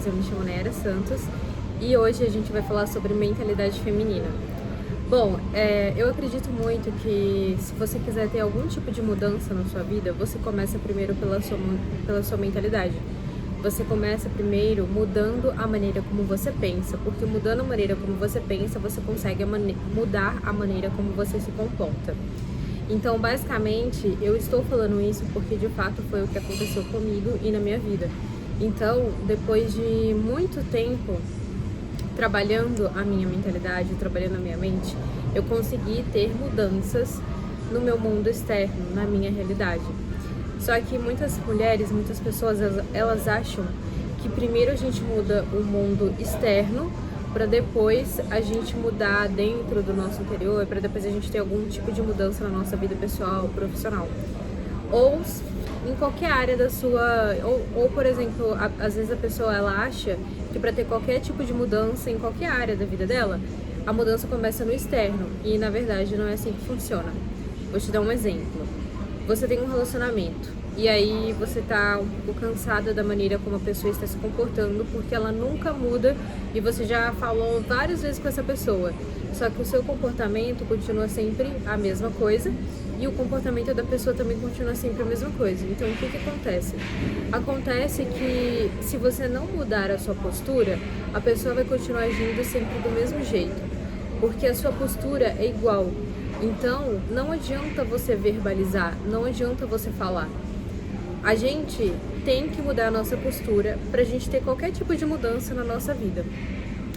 mulheres, eu me chamo Nayara Santos e hoje a gente vai falar sobre mentalidade feminina. Bom, eu acredito muito que se você quiser ter algum tipo de mudança na sua vida, você começa primeiro pela sua mentalidade. Você começa primeiro mudando a maneira como você pensa, porque mudando a maneira como você pensa, você consegue mudar a maneira como você se comporta. Então, basicamente, eu estou falando isso porque de fato foi o que aconteceu comigo e na minha vida. Então, depois de muito tempo trabalhando a minha mentalidade, trabalhando a minha mente, eu consegui ter mudanças no meu mundo externo, na minha realidade. Só que muitas mulheres, muitas pessoas, elas acham que primeiro a gente muda o mundo externo para depois a gente mudar dentro do nosso interior, para depois a gente ter algum tipo de mudança na nossa vida pessoal, profissional. Ou em qualquer área da sua... Ou por exemplo, às vezes a pessoa ela acha que para ter qualquer tipo de mudança em qualquer área da vida dela, a mudança começa no externo. E na verdade não é assim que funciona. Vou te dar um exemplo. Você tem um relacionamento e aí você tá um pouco cansada da maneira como a pessoa está se comportando porque ela nunca muda e você já falou várias vezes com essa pessoa. Só que o seu comportamento continua sempre a mesma coisa e o comportamento da pessoa também continua sempre a mesma coisa. Então, o que acontece? Acontece que se você não mudar a sua postura, a pessoa vai continuar agindo sempre do mesmo jeito, porque a sua postura é igual. Então, não adianta você verbalizar, não adianta você falar. A gente tem que mudar a nossa postura pra gente ter qualquer tipo de mudança na nossa vida.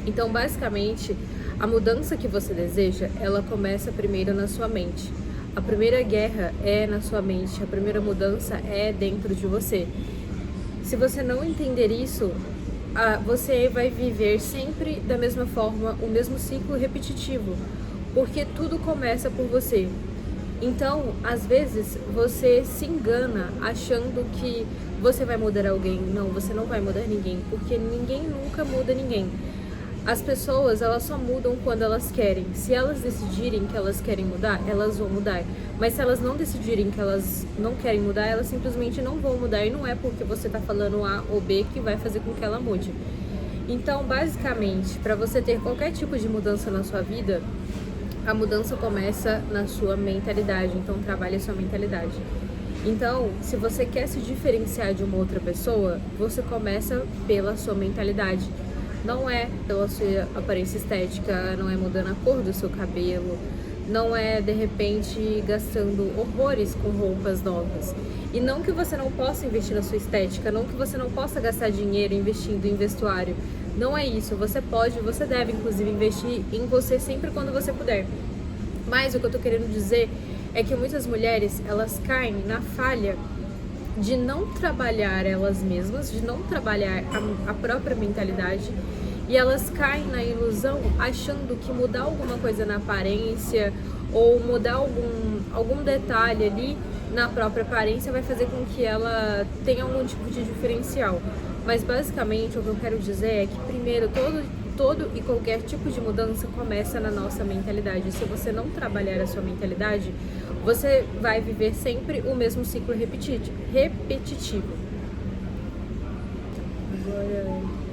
Então, basicamente, a mudança que você deseja, ela começa primeiro na sua mente. A primeira guerra é na sua mente, a primeira mudança é dentro de você. Se você não entender isso, você vai viver sempre da mesma forma, o mesmo ciclo repetitivo, porque tudo começa por você. Então, às vezes, você se engana achando que você vai mudar alguém. Não, você não vai mudar ninguém, porque ninguém nunca muda ninguém. As pessoas, elas só mudam quando elas querem. Se elas decidirem que elas querem mudar, elas vão mudar. Mas se elas não decidirem que elas não querem mudar, elas simplesmente não vão mudar. E não é porque você tá falando A ou B que vai fazer com que ela mude. Então, basicamente, para você ter qualquer tipo de mudança na sua vida, a mudança começa na sua mentalidade. Então, trabalhe a sua mentalidade. Então, se você quer se diferenciar de uma outra pessoa, você começa pela sua mentalidade. Não é pela sua aparência estética, não é mudando a cor do seu cabelo, não é, de repente, gastando horrores com roupas novas. E não que você não possa investir na sua estética, não que você não possa gastar dinheiro investindo em vestuário. Não é isso, você pode, você deve, inclusive, investir em você sempre quando você puder. Mas o que eu tô querendo dizer é que muitas mulheres, elas caem na falha de não trabalhar elas mesmas, de não trabalhar a própria mentalidade, e elas caem na ilusão achando que mudar alguma coisa na aparência ou mudar algum detalhe ali na própria aparência vai fazer com que ela tenha algum tipo de diferencial. Mas basicamente o que eu quero dizer é que primeiro todo e qualquer tipo de mudança começa na nossa mentalidade. Se você não trabalhar a sua mentalidade, você vai viver sempre o mesmo ciclo repetitivo. Agora...